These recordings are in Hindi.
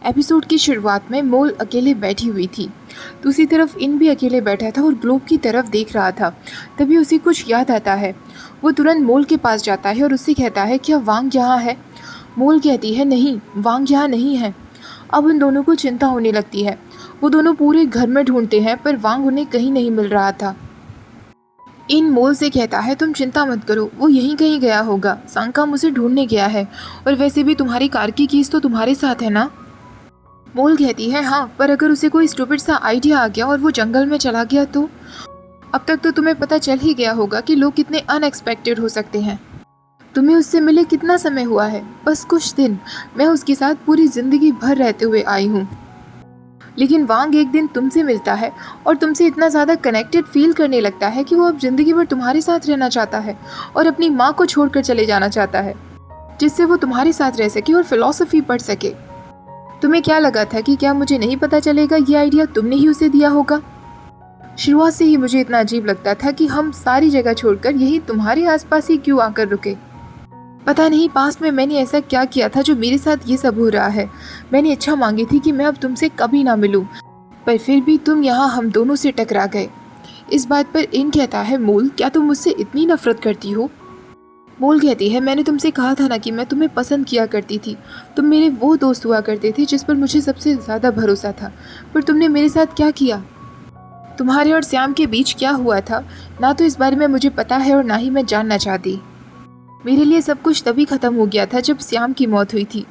एपिसोड की शुरुआत में मोल अकेले बैठी हुई थी। दूसरी तरफ इन भी अकेले बैठा था और ग्लोब की तरफ देख रहा था। तभी उसे कुछ याद आता है। वो तुरंत मोल के पास जाता है और उससे कहता है, क्या वांग यहाँ है? मोल कहती है, नहीं, वांग यहाँ नहीं है। अब उन दोनों को चिंता होने लगती है। वो दोनों पूरे घर में ढूंढते हैं पर वांग उन्हें कहीं नहीं मिल रहा था। इन मोल से कहता है, तुम चिंता मत करो, वो यहीं कहीं गया होगा। सांगकाम उसे ढूंढने गया है। और वैसे भी तुम्हारी कार की कीज तो तुम्हारे साथ है ना? मोल कहती है, हाँ, पर अगर उसे कोई स्टूपिड सा आइडिया आ गया और वो जंगल में चला गया तो? अब तक तो तुम्हें पता चल ही गया होगा कि लोग कितने अनएक्सपेक्टेड हो सकते हैं। तुम्हें उससे मिले कितना समय हुआ है? बस कुछ दिन। मैं उसके साथ पूरी जिंदगी भर रहते हुए आई हूँ। लेकिन वांग एक दिन तुमसे मिलता है और तुमसे इतना ज़्यादा कनेक्टेड फील करने लगता है कि वो अब जिंदगी भर तुम्हारे साथ रहना चाहता है और अपनी माँ को छोड़कर चले जाना चाहता है, जिससे वो तुम्हारे साथ रह सके और फिलॉसफी पढ़ सके। तुम्हें क्या लगा था कि क्या मुझे नहीं पता चलेगा? ये आइडिया तुमने ही उसे दिया होगा। शुरुआत से ही मुझे इतना अजीब लगता था कि हम सारी जगह छोड़कर यही तुम्हारे आसपास ही क्यों आकर रुके। पता नहीं पास्ट में मैंने ऐसा क्या किया था जो मेरे साथ ये सब हो रहा है। मैंने इच्छा मांगी थी कि मैं अब तुमसे कभी ना मिलूं, पर फिर भी तुम यहाँ हम दोनों से टकरा गए। इस बात पर इन कहता है, मोल, क्या तुम मुझसे इतनी नफरत करती हो? मोल कहती है, मैंने तुमसे कहा था ना कि मैं तुम्हें पसंद किया करती थी। तुम मेरे वो दोस्त हुआ करते थे जिस पर मुझे सबसे ज़्यादा भरोसा था। पर तुमने मेरे साथ क्या किया? तुम्हारे और श्याम के बीच क्या हुआ था, ना तो इस बारे में मुझे पता है और ना ही मैं जानना चाहती। मेरे लिए सब कुछ तभी ख़त्म हो गया था जब श्याम की मौत हुई थी।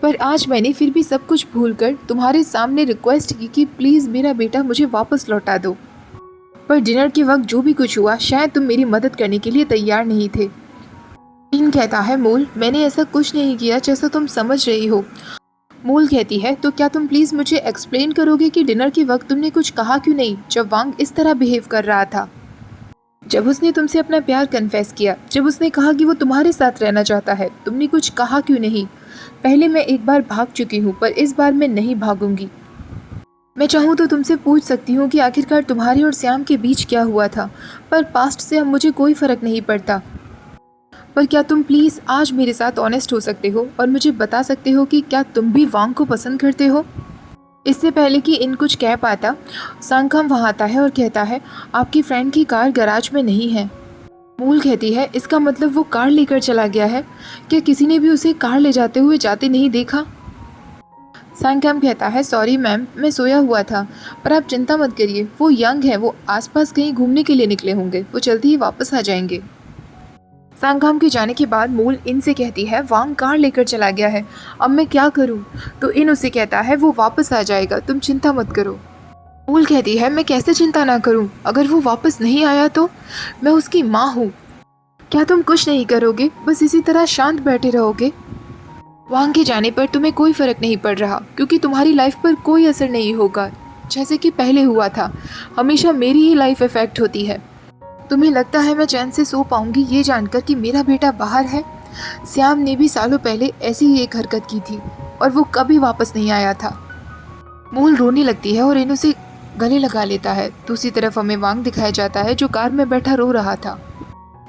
पर आज मैंने फिर भी सब कुछ भूलकर तुम्हारे सामने रिक्वेस्ट की कि प्लीज़ मेरा बेटा मुझे वापस लौटा दो। पर डिनर के वक्त जो भी कुछ हुआ, शायद तुम मेरी मदद करने के लिए तैयार नहीं थे। इन कहता है, मोल, मैंने ऐसा कुछ नहीं किया जैसा तुम समझ रही हो। मोल कहती है, तो क्या तुम प्लीज़ मुझे एक्सप्लेन करोगे कि डिनर के वक्त तुमने कुछ कहा क्यों नहीं जब वांग इस तरह बिहेव कर रहा था? जब उसने तुमसे अपना प्यार कन्फेस किया, जब उसने कहा कि वो तुम्हारे साथ रहना चाहता है, तुमने कुछ कहा क्यों नहीं? पहले मैं एक बार भाग चुकी हूँ, पर इस बार मैं नहीं भागूंगी। मैं चाहूँ तो तुमसे पूछ सकती हूँ कि आखिरकार तुम्हारे और श्याम के बीच क्या हुआ था, पर पास्ट से अब मुझे कोई फ़र्क नहीं पड़ता। पर क्या तुम प्लीज़ आज मेरे साथ ऑनेस्ट हो सकते हो और मुझे बता सकते हो कि क्या तुम भी वांग को पसंद करते हो? इससे पहले कि इन कुछ कह पाता, सांगकाम वहाँ आता है और कहता है, आपकी फ्रेंड की कार गैराज में नहीं है। मूल कहती है, इसका मतलब वो कार लेकर चला गया है? क्या किसी ने भी उसे कार ले जाते हुए जाते नहीं देखा? सांगकाम कहता है, सॉरी मैम, मैं सोया हुआ था, पर आप चिंता मत करिए, वो यंग है, वो आसपास कहीं घूमने के लिए निकले होंगे, वो जल्दी ही वापस आ जाएंगे। सांगकाम के जाने के बाद मूल इन से कहती है, वांग कार लेकर चला गया है, अब मैं क्या करूं? तो इन उसे कहता है, वो वापस आ जाएगा, तुम चिंता मत करो। मूल कहती है, मैं कैसे चिंता ना करूं? अगर वो वापस नहीं आया तो? मैं उसकी माँ हूँ। क्या तुम कुछ नहीं करोगे, बस इसी तरह शांत बैठे रहोगे? वांग के जाने पर तुम्हें कोई फ़र्क नहीं पड़ रहा, क्योंकि तुम्हारी लाइफ पर कोई असर नहीं होगा जैसे कि पहले हुआ था। हमेशा मेरी ही लाइफ इफेक्ट होती है। तुम्हें लगता है मैं चैन से सो पाऊंगी ये जानकर कि मेरा बेटा बाहर है? श्याम ने भी सालों पहले ऐसी ही एक हरकत की थी और वो कभी वापस नहीं आया था। मूल रोने लगती है और इन उसे गले लगा लेता है। दूसरी तरफ हमें वांग दिखाया जाता है जो कार में बैठा रो रहा था।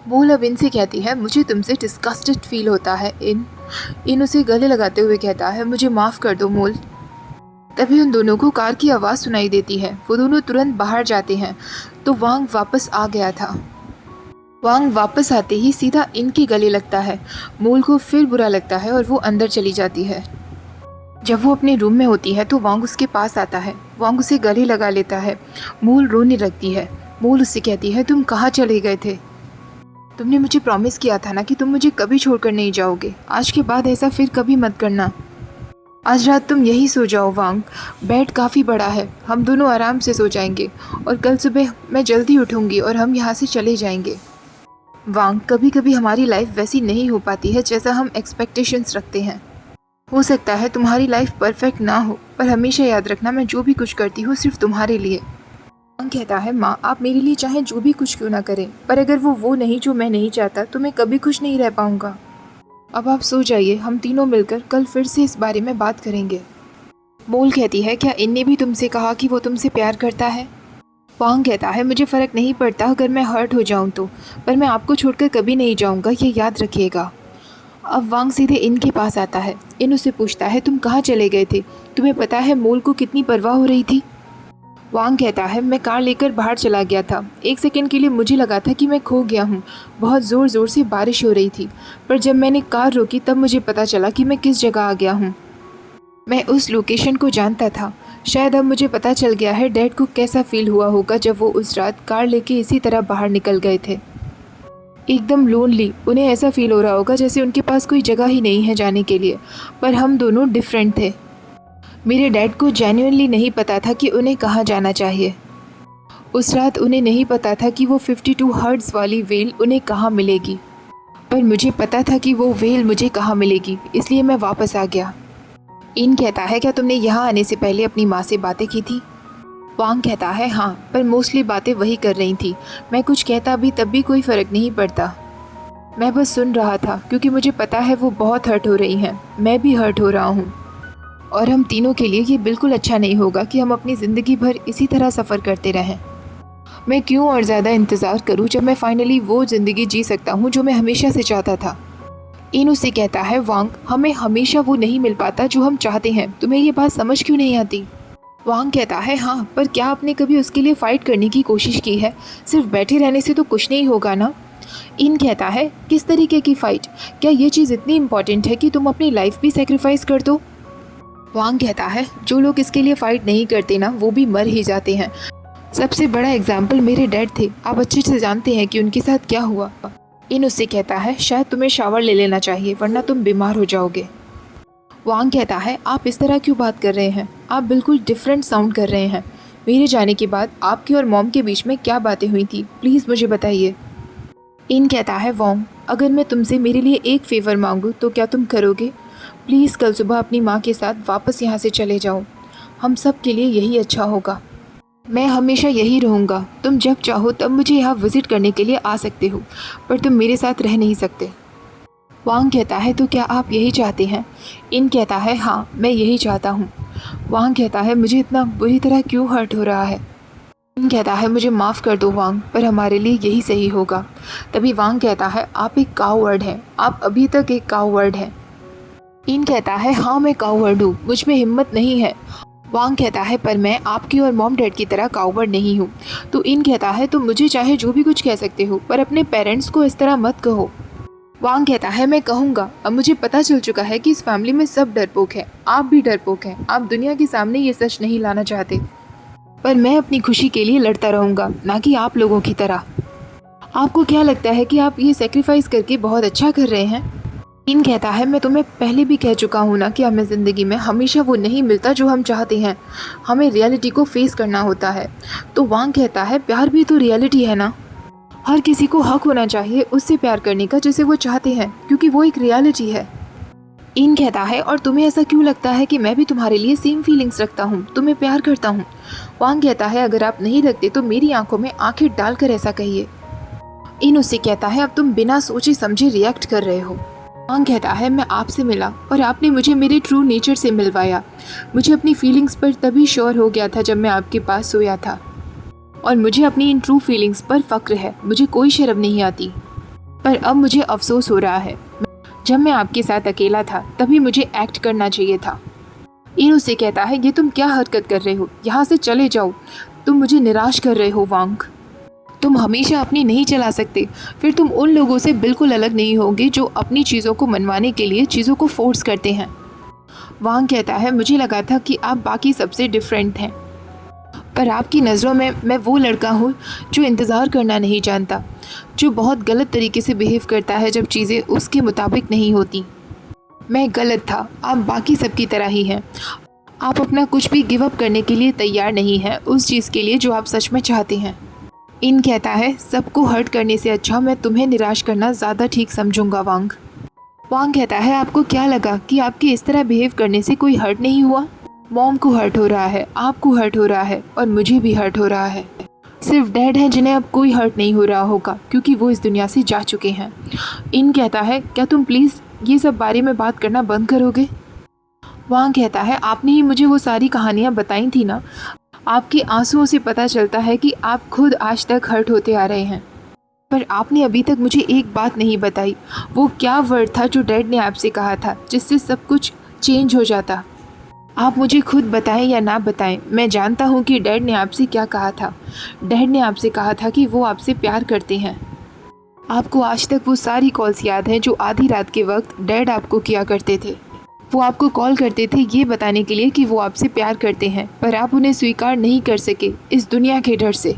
मूल अब इनसे कहती है, मुझे तुमसे डिस्गस्टेड फील होता है। इन उसे गले लगाते हुए कहता है, मुझे माफ़ कर दो मूल। तभी उन दोनों को कार की आवाज़ सुनाई देती है। वो दोनों तुरंत बाहर जाते हैं तो वांग वापस आ गया था। वांग वापस आते ही सीधा इनके गले लगता है। मूल को फिर बुरा लगता है और वो अंदर चली जाती है। जब वो अपने रूम में होती है तो वांग उसके पास आता है। वांग उसे गले लगा लेता है। मूल रोने लगती है। मूल उससे कहती है, तुम कहाँ चले गए थे? तुमने मुझे प्रॉमिस किया था ना कि तुम मुझे कभी छोड़कर नहीं जाओगे। आज के बाद ऐसा फिर कभी मत करना। आज रात तुम यहीं सो जाओ वांग, बेड काफ़ी बड़ा है, हम दोनों आराम से सो जाएंगे और कल सुबह मैं जल्दी उठूंगी और हम यहाँ से चले जाएंगे। वांग, कभी कभी हमारी लाइफ वैसी नहीं हो पाती है जैसा हम एक्सपेक्टेशंस रखते हैं। हो सकता है तुम्हारी लाइफ परफेक्ट ना हो, पर हमेशा याद रखना, मैं जो भी कुछ करती हूँ सिर्फ तुम्हारे लिए। वांग कहता है, माँ, आप मेरे लिए चाहे जो भी कुछ क्यों ना करें, पर अगर वो नहीं जो मैं नहीं चाहता तो मैं कभी खुश नहीं रह पाऊँगा। अब आप सो जाइए, हम तीनों मिलकर कल फिर से इस बारे में बात करेंगे। मोल कहती है, क्या इनने भी तुमसे कहा कि वो तुमसे प्यार करता है? वांग कहता है, मुझे फ़र्क नहीं पड़ता अगर मैं हर्ट हो जाऊं तो, पर मैं आपको छोड़कर कभी नहीं जाऊंगा, ये याद रखिएगा। अब वांग सीधे इन के पास आता है। इन उससे पूछता है, तुम कहाँ चले गए थे? तुम्हें पता है मोल को कितनी परवाह हो रही थी? वांग कहता है, मैं कार लेकर बाहर चला गया था। एक सेकंड के लिए मुझे लगा था कि मैं खो गया हूँ। बहुत ज़ोर ज़ोर से बारिश हो रही थी, पर जब मैंने कार रोकी तब मुझे पता चला कि मैं किस जगह आ गया हूँ। मैं उस लोकेशन को जानता था। शायद अब मुझे पता चल गया है डैड को कैसा फील हुआ होगा जब वो उस रात कार लेके इसी तरह बाहर निकल गए थे। एकदम लोनली, उन्हें ऐसा फील हो रहा होगा जैसे उनके पास कोई जगह ही नहीं है जाने के लिए। पर हम दोनों डिफरेंट थे। मेरे डैड को जेन्युइनली नहीं पता था कि उन्हें कहाँ जाना चाहिए। उस रात उन्हें नहीं पता था कि वो 52 हर्ट्ज़ वाली वेल उन्हें कहाँ मिलेगी, पर मुझे पता था कि वो वेल मुझे कहाँ मिलेगी, इसलिए मैं वापस आ गया। इन कहता है, क्या तुमने यहाँ आने से पहले अपनी माँ से बातें की थी? वांग कहता है, हाँ, पर मोस्टली बातें वही कर रही थी। मैं कुछ कहता भी तब भी कोई फ़र्क नहीं पड़ता। मैं बस सुन रहा था क्योंकि मुझे पता है वो बहुत हर्ट हो रही हैं। मैं भी हर्ट हो रहा हूँ और हम तीनों के लिए ये बिल्कुल अच्छा नहीं होगा कि हम अपनी ज़िंदगी भर इसी तरह सफ़र करते रहें। मैं क्यों और ज़्यादा इंतज़ार करूँ जब मैं फ़ाइनली वो ज़िंदगी जी सकता हूँ जो मैं हमेशा से चाहता था। इन उससे कहता है, वांग, हमें हमेशा वो नहीं मिल पाता जो हम चाहते हैं। तुम्हें ये बात समझ क्यों नहीं आती? वांग कहता है, हाँ, पर क्या आपने कभी उसके लिए फ़ाइट करने की कोशिश की है? सिर्फ बैठे रहने से तो कुछ नहीं होगा ना। इन कहता है, किस तरीके की फ़ाइट? क्या ये चीज़ इतनी इम्पॉर्टेंट है कि तुम अपनी लाइफ भी सेक्रीफाइस कर दो? वांग कहता है, जो लोग इसके लिए फ़ाइट नहीं करते ना, वो भी मर ही जाते हैं। सबसे बड़ा एग्जाम्पल मेरे डैड थे। आप अच्छे से जानते हैं कि उनके साथ क्या हुआ। इन उससे कहता है, शायद तुम्हें शावर ले लेना चाहिए वरना तुम बीमार हो जाओगे। वांग कहता है, आप इस तरह क्यों बात कर रहे हैं? आप बिल्कुल डिफरेंट साउंड कर रहे हैं। मेरे जाने के बाद आपकी और मॉम के बीच में क्या बातें हुई थी, प्लीज़ मुझे बताइए। इन कहता है, वांग, अगर मैं तुमसे मेरे लिए एक फ़ेवर मांगूँ तो क्या तुम करोगे? प्लीज़ कल सुबह अपनी माँ के साथ वापस यहाँ से चले जाओ। हम सब के लिए यही अच्छा होगा। मैं हमेशा यही रहूँगा। तुम जब चाहो तब मुझे यहाँ विज़िट करने के लिए आ सकते हो, पर तुम मेरे साथ रह नहीं सकते। वांग कहता है, तो क्या आप यही चाहते हैं? इन कहता है, हाँ, मैं यही चाहता हूँ। वांग कहता है, मुझे इतना बुरी तरह क्यों हर्ट हो रहा है? इन कहता है, मुझे माफ़ कर दो वांग, पर हमारे लिए यही सही होगा। तभी वांग कहता है, आप एक काउवर्ड हैं। आप अभी तक एक काउवर्ड हैं। इन कहता है, हाँ, मैं काउवर्ड हूँ, मुझ में हिम्मत नहीं है। वांग कहता है, पर मैं आपकी और मॉम डैड की तरह काउवर्ड नहीं हूँ। तो इन कहता है, तुम मुझे चाहे जो भी कुछ कह सकते हो, पर अपने पेरेंट्स को इस तरह मत कहो। वांग कहता है, मैं कहूँगा। अब मुझे पता चल चुका है कि इस फैमिली में सब डरपोक है। आप भी डरपोक हैं। आप दुनिया के सामने ये सच नहीं लाना चाहते, पर मैं अपनी खुशी के लिए लड़ता रहूँगा, ना कि आप लोगों की तरह। आपको क्या लगता है कि आप ये सेक्रीफाइस करके बहुत अच्छा कर रहे हैं? इन कहता है, मैं तुम्हें पहले भी कह चुका हूँ ना कि हमें ज़िंदगी में हमेशा वो नहीं मिलता जो हम चाहते हैं। हमें रियलिटी को फेस करना होता है। तो वांग कहता है, प्यार भी तो रियलिटी है ना। हर किसी को हक होना चाहिए उससे प्यार करने का जिसे वो चाहते हैं, क्योंकि वो एक रियलिटी है। इन कहता है, और तुम्हें ऐसा क्यों लगता है कि मैं भी तुम्हारे लिए सेम फीलिंग्स रखता हूँ, तुम्हें प्यार करता हूँ? वांग कहता है, अगर आप नहीं रखते तो मेरी आंखों में आंखें डालकर ऐसा कहिए। इन उससे कहता है, अब तुम बिना सोचे समझे रिएक्ट कर रहे हो। वांग कहता है, मैं आपसे मिला और आपने मुझे मेरे ट्रू नेचर से मिलवाया। मुझे अपनी फीलिंग्स पर तभी श्योर हो गया था जब मैं आपके पास सोया था, और मुझे अपनी इन ट्रू फीलिंग्स पर फ़क्र है। मुझे कोई शर्म नहीं आती, पर अब मुझे अफसोस हो रहा है। जब मैं आपके साथ अकेला था तभी मुझे एक्ट करना चाहिए था। इन उससे कहता है, ये तुम क्या हरकत कर रहे हो? यहाँ से चले जाओ। तुम मुझे निराश कर रहे हो वांग। तुम हमेशा अपनी नहीं चला सकते, फिर तुम उन लोगों से बिल्कुल अलग नहीं होंगे जो अपनी चीज़ों को मनवाने के लिए चीज़ों को फोर्स करते हैं। वांग कहता है, मुझे लगा था कि आप बाकी सबसे डिफरेंट हैं, पर आपकी नज़रों में मैं वो लड़का हूँ जो इंतज़ार करना नहीं जानता, जो बहुत गलत तरीके से बिहेव करता है जब चीज़ें उसके मुताबिक नहीं होती। मैं गलत था, आप बाकी सबकी तरह ही हैं। आप अपना कुछ भी गिव अप करने के लिए तैयार नहीं हैं उस चीज़ के लिए जो आप सच में चाहते हैं। इन कहता है, सबको हर्ट करने से अच्छा मैं तुम्हें निराश करना ज़्यादा ठीक समझूंगा वांग। वांग कहता है, आपको क्या लगा कि आपके इस तरह बिहेव करने से कोई हर्ट नहीं हुआ? मॉम को हर्ट हो रहा है, आपको हर्ट हो रहा है, और मुझे भी हर्ट हो रहा है। सिर्फ डैड हैं जिन्हें अब कोई हर्ट नहीं हो रहा होगा, क्योंकि वो इस दुनिया से जा चुके हैं। इन कहता है, क्या तुम प्लीज़ ये सब बारे में बात करना बंद करोगे? वांग कहता है, आपने ही मुझे वो सारी कहानियाँ बताई थी ना। आपके आंसुओं से पता चलता है कि आप खुद आज तक हर्ट होते आ रहे हैं। पर आपने अभी तक मुझे एक बात नहीं बताई, वो क्या वर्ड था जो डैड ने आपसे कहा था जिससे सब कुछ चेंज हो जाता? आप मुझे खुद बताएं या ना बताएं, मैं जानता हूँ कि डैड ने आपसे क्या कहा था। डैड ने आपसे कहा था कि वो आपसे प्यार करते हैं। आपको आज तक वो सारी कॉल्स याद हैं जो आधी रात के वक्त डैड आपको किया करते थे। वो आपको कॉल करते थे ये बताने के लिए कि वो आपसे प्यार करते हैं, पर आप उन्हें स्वीकार नहीं कर सके इस दुनिया के डर से।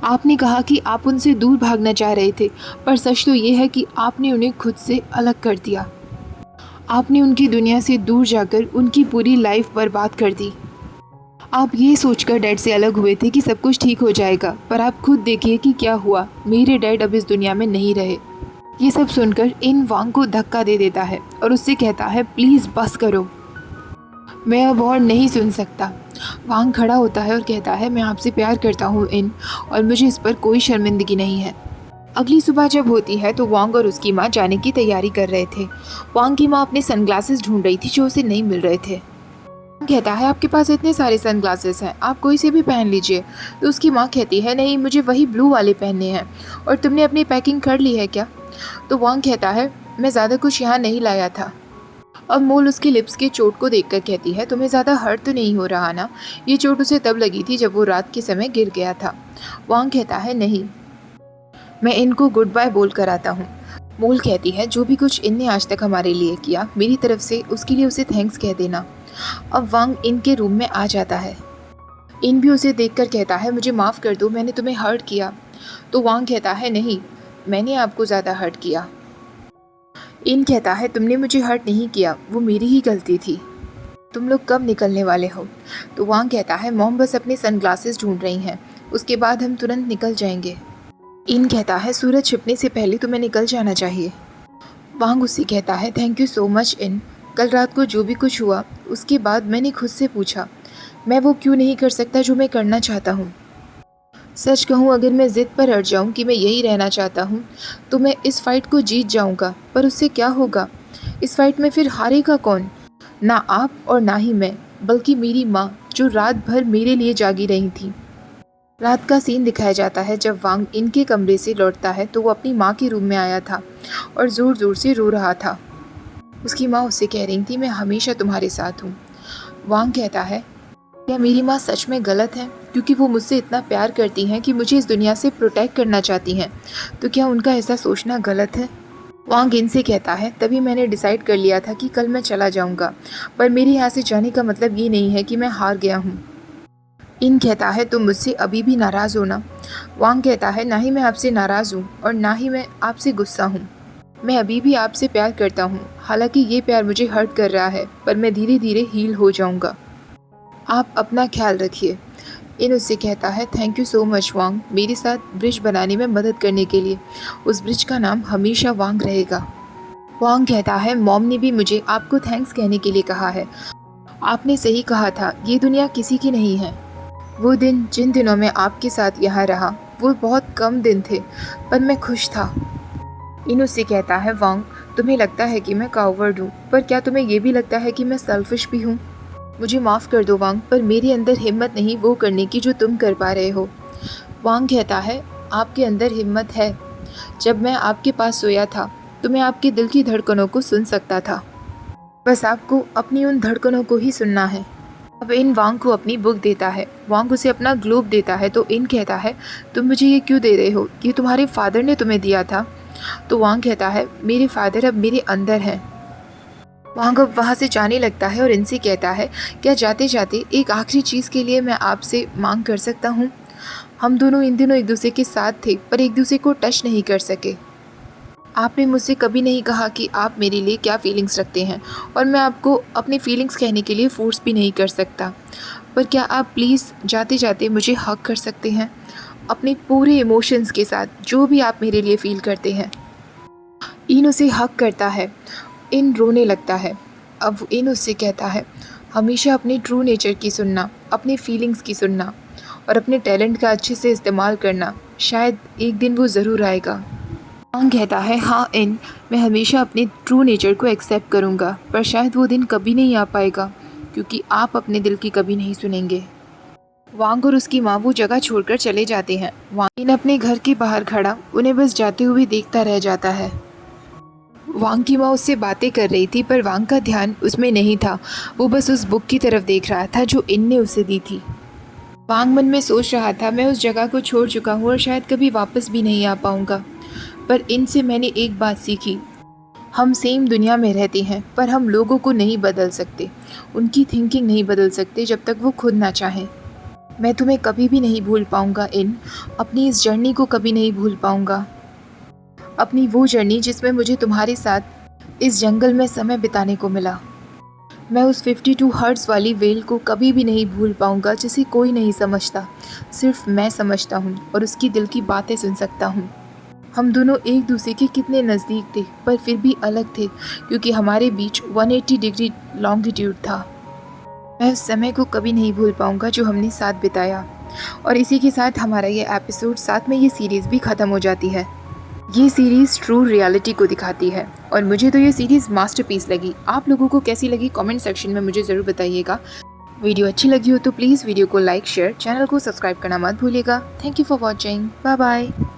आपने कहा कि आप उनसे दूर भागना चाह रहे थे, पर सच तो ये है कि आपने उन्हें खुद से अलग कर दिया। आपने उनकी दुनिया से दूर जाकर उनकी पूरी लाइफ बर्बाद कर दी। आप ये सोचकर डैड से अलग हुए थे कि सब कुछ ठीक हो जाएगा, पर आप खुद देखिए कि क्या हुआ। मेरे डैड अब इस दुनिया में नहीं रहे। ये सब सुनकर इन वांग को धक्का दे देता है और उससे कहता है, प्लीज़ बस करो, मैं अब और नहीं सुन सकता। वांग खड़ा होता है और कहता है, मैं आपसे प्यार करता हूँ इन, और मुझे इस पर कोई शर्मिंदगी नहीं है। अगली सुबह जब होती है तो वांग और उसकी माँ जाने की तैयारी कर रहे थे। वांग की माँ अपने सनग्लासेस ढूंढ रही थी जो उसे नहीं मिल रहे थे। वांग कहता है, आपके पास इतने सारे सनग्लासेस हैं, आप कोई से भी पहन लीजिए। तो उसकी माँ कहती है, नहीं, मुझे वही ब्लू वाले पहनने हैं। और तुमने अपनी पैकिंग कर ली है क्या? तो वांग कहता है, मैं ज़्यादा कुछ यहाँ नहीं लाया था। अब मोल उसकी लिप्स के चोट को देखकर कहती है, तुम्हें ज़्यादा हर्ट तो नहीं हो रहा ना? ये चोट उसे तब लगी थी जब वो रात के समय गिर गया था। वांग कहता है, नहीं, मैं इनको गुड बाय बोल कर आता हूँ। मोल कहती है, जो भी कुछ इनने आज तक हमारे लिए किया, मेरी तरफ से उसके लिए उसे थैंक्स कह देना। अब वांग इनके रूम में आ जाता है। इन भी उसे देखकर कहता है, मुझे माफ़ कर दो, मैंने तुम्हें हर्ट किया। तो वांग कहता है, नहीं, मैंने आपको ज़्यादा हर्ट किया। इन कहता है, तुमने मुझे हर्ट नहीं किया, वो मेरी ही गलती थी। तुम लोग कब निकलने वाले हो? तो वांग कहता है, मॉम बस अपने सनग्लासेस ढूंढ रही हैं, उसके बाद हम तुरंत निकल जाएंगे। इन कहता है, सूरज छिपने से पहले तुम्हें निकल जाना चाहिए। वांग उससे कहता है, thank you so much in. कल रात को जो भी कुछ हुआ उसके बाद मैंने खुद से पूछा, मैं वो क्यों नहीं कर सकता जो मैं करना चाहता हूँ। सच कहूँ, अगर मैं ज़िद पर अड़ जाऊँ कि मैं यही रहना चाहता हूँ तो मैं इस फाइट को जीत जाऊँगा, पर उससे क्या होगा? इस फाइट में फिर हारेगा कौन? ना आप और ना ही मैं, बल्कि मेरी माँ जो रात भर मेरे लिए जागी रही थी। रात का सीन दिखाया जाता है जब वांग इनके कमरे से लौटता है तो वो अपनी माँ के रूम में आया था और ज़ोर ज़ोर से रो रहा था। उसकी माँ उससे कह रही थी, मैं हमेशा तुम्हारे साथ हूँ। वांग कहता है, क्या मेरी माँ सच में गलत है? क्योंकि वो मुझसे इतना प्यार करती हैं कि मुझे इस दुनिया से प्रोटेक्ट करना चाहती हैं, तो क्या उनका ऐसा सोचना गलत है? वांग इनसे कहता है, तभी मैंने डिसाइड कर लिया था कि कल मैं चला जाऊँगा, पर मेरे यहाँ से जाने का मतलब ये नहीं है कि मैं हार गया हूँ। इन कहता है, तुम मुझसे अभी भी नाराज़ हो ना? वांग कहता है, ना ही मैं आपसे नाराज़ हूँ और ना ही मैं आपसे गुस्सा हूँ। मैं अभी भी आपसे प्यार करता हूँ, हालांकि ये प्यार मुझे हर्ट कर रहा है, पर मैं धीरे धीरे हील हो जाऊँगा। आप अपना ख्याल रखिए। इन उससे कहता है, थैंक यू सो मच वांग, मेरे साथ ब्रिज बनाने में मदद करने के लिए। उस ब्रिज का नाम हमेशा वांग रहेगा। वांग कहता है, मॉम ने भी मुझे आपको थैंक्स कहने के लिए कहा है। आपने सही कहा था, ये दुनिया किसी की नहीं है। वो दिन, जिन दिनों में आपके साथ यहाँ रहा, वो बहुत कम दिन थे, पर मैं खुश था। इन उससे कहता है, वांग, तुम्हें लगता है कि मैं कावर्ड हूँ, पर क्या तुम्हें ये भी लगता है कि मैं सेल्फिश भी हूँ? मुझे माफ़ कर दो वांग, पर मेरे अंदर हिम्मत नहीं वो करने की जो तुम कर पा रहे हो। वांग कहता है, आपके अंदर हिम्मत है। जब मैं आपके पास सोया था तो मैं आपके दिल की धड़कनों को सुन सकता था। बस आपको अपनी उन धड़कनों को ही सुनना है। अब इन वांग को अपनी बुक देता है। वांग उसे अपना ग्लोब देता है तो इन कहता है, तुम मुझे ये क्यों दे रहे हो? ये तुम्हारे फादर ने तुम्हें दिया था। तो वांग कहता है, मेरे फादर अब मेरे अंदर हैं। वांग अब वहाँ से जाने लगता है और इनसे कहता है, क्या जाते जाते एक आखिरी चीज़ के लिए मैं आपसे मांग कर सकता हूँ? हम दोनों इन दिनों एक दूसरे के साथ थे, पर एक दूसरे को टच नहीं कर सके। आपने मुझसे कभी नहीं कहा कि आप मेरे लिए क्या फीलिंग्स रखते हैं, और मैं आपको अपनी फीलिंग्स कहने के लिए फोर्स भी नहीं कर सकता। पर क्या आप प्लीज़ जाते जाते मुझे हग कर सकते हैं, अपने पूरे इमोशंस के साथ, जो भी आप मेरे लिए फ़ील करते हैं। इन उसे हग करता है। इन रोने लगता है। अब इन उससे कहता है, हमेशा अपने ट्रू नेचर की सुनना, अपने फीलिंग्स की सुनना और अपने टैलेंट का अच्छे से इस्तेमाल करना, शायद एक दिन वो ज़रूर आएगा। वांग कहता है, हाँ इन, मैं हमेशा अपने ट्रू नेचर को एक्सेप्ट करूँगा, पर शायद वो दिन कभी नहीं आ पाएगा, क्योंकि आप अपने दिल की कभी नहीं सुनेंगे। वांग और उसकी माँ वो जगह छोड़कर चले जाते हैं। वांग इन अपने घर के बाहर खड़ा उन्हें बस जाते हुए देखता रह जाता है। वांग की माँ उससे बातें कर रही थी पर वांग का ध्यान उसमें नहीं था। वो बस उस बुक की तरफ देख रहा था जो इन ने उसे दी थी। वांग मन में सोच रहा था, मैं उस जगह को छोड़ चुका हूँ और शायद कभी वापस भी नहीं आ पाऊंगा। पर इनसे मैंने एक बात सीखी, हम सेम दुनिया में रहते हैं पर हम लोगों को नहीं बदल सकते, उनकी थिंकिंग नहीं बदल सकते जब तक वो खुद ना चाहें। मैं तुम्हें कभी भी नहीं भूल पाऊंगा इन, अपनी इस जर्नी को कभी नहीं भूल पाऊंगा। अपनी वो जर्नी जिसमें मुझे तुम्हारे साथ इस जंगल में समय बिताने को मिला। मैं उस 52 हर्ट्ज़ वाली वेल को कभी भी नहीं भूल पाऊंगा जिसे कोई नहीं समझता, सिर्फ मैं समझता हूँ और उसकी दिल की बातें सुन सकता हूँ। हम दोनों एक दूसरे के कितने नज़दीक थे पर फिर भी अलग थे क्योंकि हमारे बीच 180 डिग्री लॉन्गिट्यूड था। मैं उस समय को कभी नहीं भूल पाऊंगा जो हमने साथ बिताया। और इसी के साथ हमारा ये एपिसोड, साथ में ये सीरीज़ भी ख़त्म हो जाती है। ये सीरीज़ ट्रू रियलिटी को दिखाती है और मुझे तो ये सीरीज़ मास्टरपीस लगी। आप लोगों को कैसी लगी कमेंट सेक्शन में मुझे ज़रूर बताइएगा। वीडियो अच्छी लगी हो तो प्लीज़ वीडियो को लाइक, शेयर, चैनल को सब्सक्राइब करना मत भूलिएगा। Thank you for watching. Bye bye.